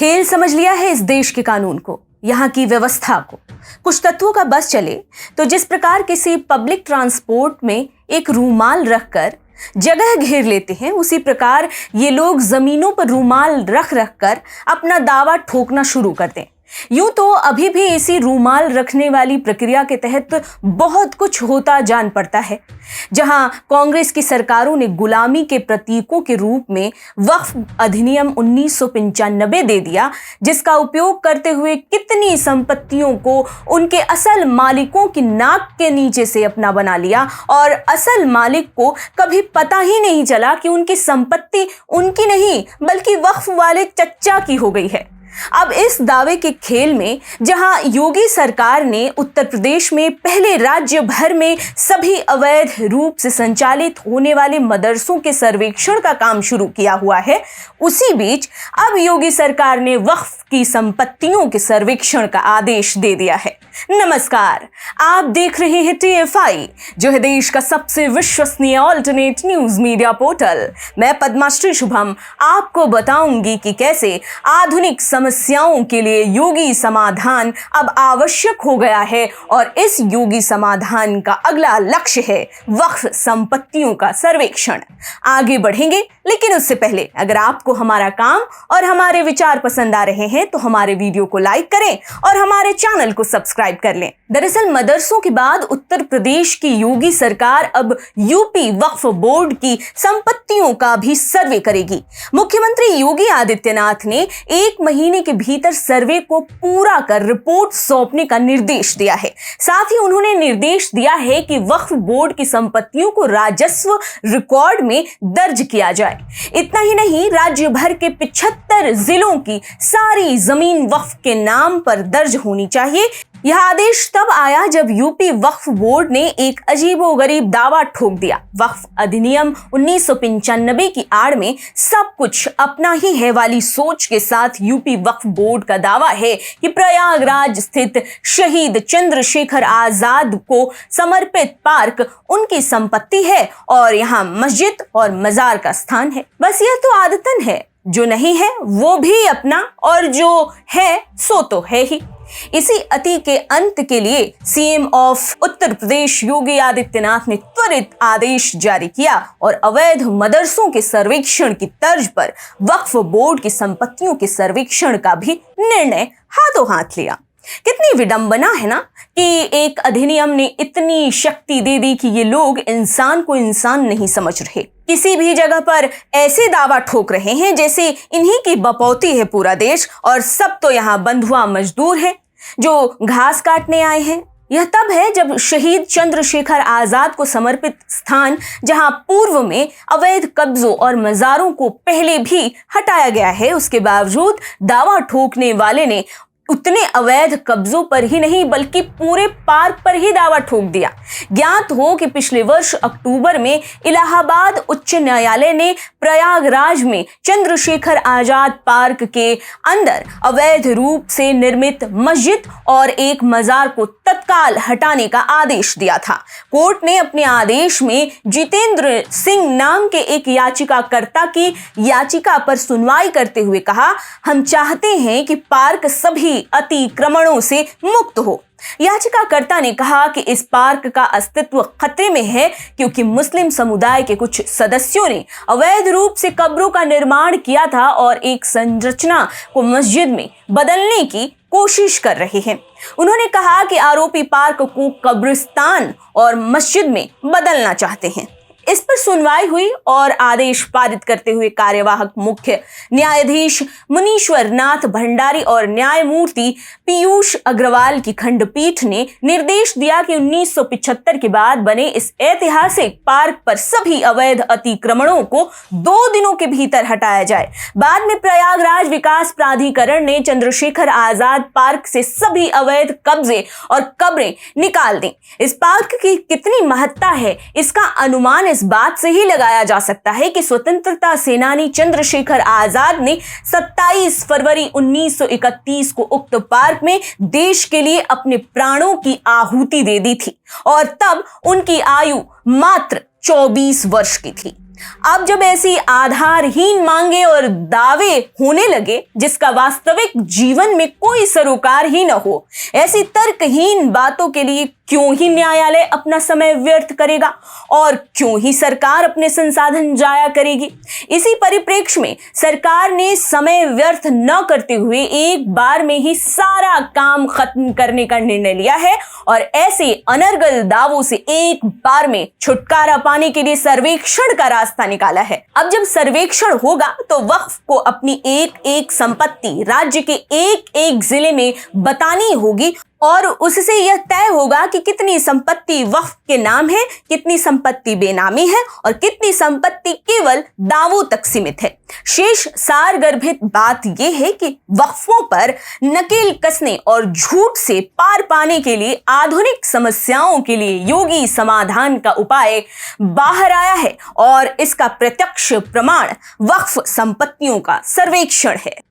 खेल समझ लिया है इस देश के कानून को, यहाँ की व्यवस्था को। कुछ तत्वों का बस चले तो जिस प्रकार किसी पब्लिक ट्रांसपोर्ट में एक रूमाल रखकर जगह घेर लेते हैं, उसी प्रकार ये लोग जमीनों पर रूमाल रख रख कर अपना दावा ठोकना शुरू कर दें। यूं तो अभी भी इसी रूमाल रखने वाली प्रक्रिया के तहत बहुत कुछ होता जान पड़ता है। जहां कांग्रेस की सरकारों ने गुलामी के प्रतीकों के रूप में वक्फ अधिनियम 1995 दे दिया, जिसका उपयोग करते हुए कितनी संपत्तियों को उनके असल मालिकों की नाक के नीचे से अपना बना लिया और असल मालिक को कभी पता ही नहीं चला कि उनकी संपत्ति उनकी नहीं बल्कि वक्फ वाले चच्चा की हो गई है। अब इस दावे के खेल में जहां योगी सरकार ने उत्तर प्रदेश में पहले राज्य भर में सभी अवैध रूप से संचालित होने वाले मदरसों के सर्वेक्षण का काम शुरू किया हुआ है, उसी बीच अब योगी सरकार ने वक्फ की संपत्तियों के सर्वेक्षण का आदेश दे दिया है। नमस्कार, आप देख रहे हैं TFI, जो है देश का सबसे विश्वसनीय ऑल्टरनेट न्यूज मीडिया पोर्टल। मैं पद्माश्री शुभम आपको बताऊंगी कि कैसे आधुनिक समस्याओं के लिए योगी समाधान अब आवश्यक हो गया है और इस योगी समाधान का अगला लक्ष्य है वक्फ संपत्तियों का सर्वेक्षण। आगे बढ़ेंगे, लेकिन उससे पहले अगर आपको हमारा काम और हमारे विचार पसंद आ रहे हैं तो हमारे वीडियो को लाइक करें और हमारे चैनल को सब्सक्राइब कर लें। दरअसल मदरसों के बाद उत्तर प्रदेश की योगी सरकार अब यूपी वक्फ बोर्ड की संपत्तियों का भी सर्वे करेगी। मुख्यमंत्री योगी आदित्यनाथ ने 1 महीने के भीतर सर्वे को पूरा कर रिपोर्ट सौंपने का निर्देश दिया है। साथ ही उन्होंने निर्देश दिया है कि वक्फ बोर्ड की संपत्तियों को राजस्व रिकॉर्ड में दर्ज किया जाए। इतना ही नहीं, राज्य भर के 75 जिलों की सारी जमीन वक्फ के नाम पर दर्ज होनी चाहिए। यह आदेश तब आया जब यूपी वक्फ बोर्ड ने एक अजीबोगरीब दावा ठोक दिया। वक्फ अधिनियम 1995 की आड़ में सब कुछ अपना ही है वाली सोच के साथ यूपी वक्फ बोर्ड का दावा है कि प्रयागराज स्थित शहीद चंद्रशेखर आजाद को समर्पित पार्क उनकी संपत्ति है और यहाँ मस्जिद और मजार का स्थान है। बस यह तो आदतन है, जो नहीं है वो भी अपना और जो है सो तो है ही। इसी अति के अंत के लिए सीएम ऑफ उत्तर प्रदेश योगी आदित्यनाथ ने त्वरित आदेश जारी किया और अवैध मदरसों के सर्वेक्षण की तर्ज पर वक्फ बोर्ड की संपत्तियों के सर्वेक्षण का भी निर्णय हाथों हाथ लिया। कितनी विडंबना है ना कि एक अधिनियम ने इतनी शक्ति दे दी कि ये लोग इंसान को इंसान नहीं समझ रहे। किसी भी जगह पर ऐसे दावा ठोक रहे हैं जैसे इन्हीं की बपौती है पूरा देश और सब तो यहाँ बंधुआ मजदूर हैं जो घास काटने आए हैं। यह तब है जब शहीद चंद्रशेखर आजाद को समर्पित स्थान, जहां पूर्व में अवैध कब्जों और मजारों को पहले भी हटाया गया है, उसके बावजूद दावा ठोकने वाले ने उतने अवैध कब्जों पर ही नहीं बल्कि पूरे पार्क पर ही दावा ठोक दिया। ज्ञात हो कि पिछले वर्ष अक्टूबर में इलाहाबाद उच्च न्यायालय ने प्रयागराज में चंद्रशेखर आजाद पार्क के अंदर अवैध रूप से निर्मित मस्जिद और एक मजार को तत्काल हटाने का आदेश दिया था। कोर्ट ने अपने आदेश में जितेंद्र सिंह नाम के एक याचिकाकर्ता की याचिका पर सुनवाई करते हुए कहा, हम चाहते हैं कि पार्क सभी अतिक्रमणों से मुक्त हो। याचिकाकर्ता ने कहा कि इस पार्क का अस्तित्व खतरे में है क्योंकि मुस्लिम समुदाय के कुछ सदस्यों ने अवैध रूप से कब्रों का निर्माण किया था और एक संरचना को मस्जिद में बदलने की कोशिश कर रहे हैं। उन्होंने कहा कि आरोपी पार्क को कब्रिस्तान और मस्जिद में बदलना चाहते हैं। इस पर सुनवाई हुई और आदेश पारित करते हुए कार्यवाहक मुख्य न्यायाधीश मुनीश्वर नाथ भंडारी और न्यायमूर्ति पीयूष अग्रवाल की खंडपीठ ने निर्देश दिया कि 1975 के बाद बने इस ऐतिहासिक पार्क पर सभी अवैध अतिक्रमणों को 2 दिनों के भीतर हटाया जाए। बाद में प्रयागराज विकास प्राधिकरण ने चंद्रशेखर आजाद पार्क से सभी अवैध कब्जे और कब्रें निकाल दी। इस पार्क की कितनी महत्ता है इसका अनुमान इस बात से ही लगाया जा सकता है कि स्वतंत्रता सेनानी चंद्रशेखर आजाद ने 27 फरवरी 1931 को उक्त पार्क में देश के लिए अपने प्राणों की आहुति दे दी थी और तब उनकी आयु मात्र 24 वर्ष की थी। अब जब ऐसी आधारहीन मांगे और दावे होने लगे जिसका वास्तविक जीवन में कोई सरोकार ही न हो, ऐसी तर्कहीन बातों के लिए क्यों ही न्यायालय अपना समय व्यर्थ करेगा और क्यों ही सरकार अपने संसाधन जाया करेगी। इसी परिप्रेक्ष्य में सरकार ने समय व्यर्थ न करते हुए एक बार में ही सारा काम खत्म करने का निर्णय लिया है और ऐसे अनर्गल दावों से एक बार में छुटकारा पाने के लिए सर्वेक्षण का रास्ता निकाला है। अब जब सर्वेक्षण होगा तो वक्फ को अपनी एक एक संपत्ति राज्य के एक एक जिले में बतानी होगी और उससे यह तय होगा कि कितनी संपत्ति वक्फ के नाम है, कितनी संपत्ति बेनामी है और कितनी संपत्ति केवल दावों तक सीमित है। शेष सारगर्भित बात यह है कि वक्फों पर नकेल कसने और झूठ से पार पाने के लिए आधुनिक समस्याओं के लिए योगी समाधान का उपाय बाहर आया है और इसका प्रत्यक्ष प्रमाण वक्फ संपत्तियों का सर्वेक्षण है।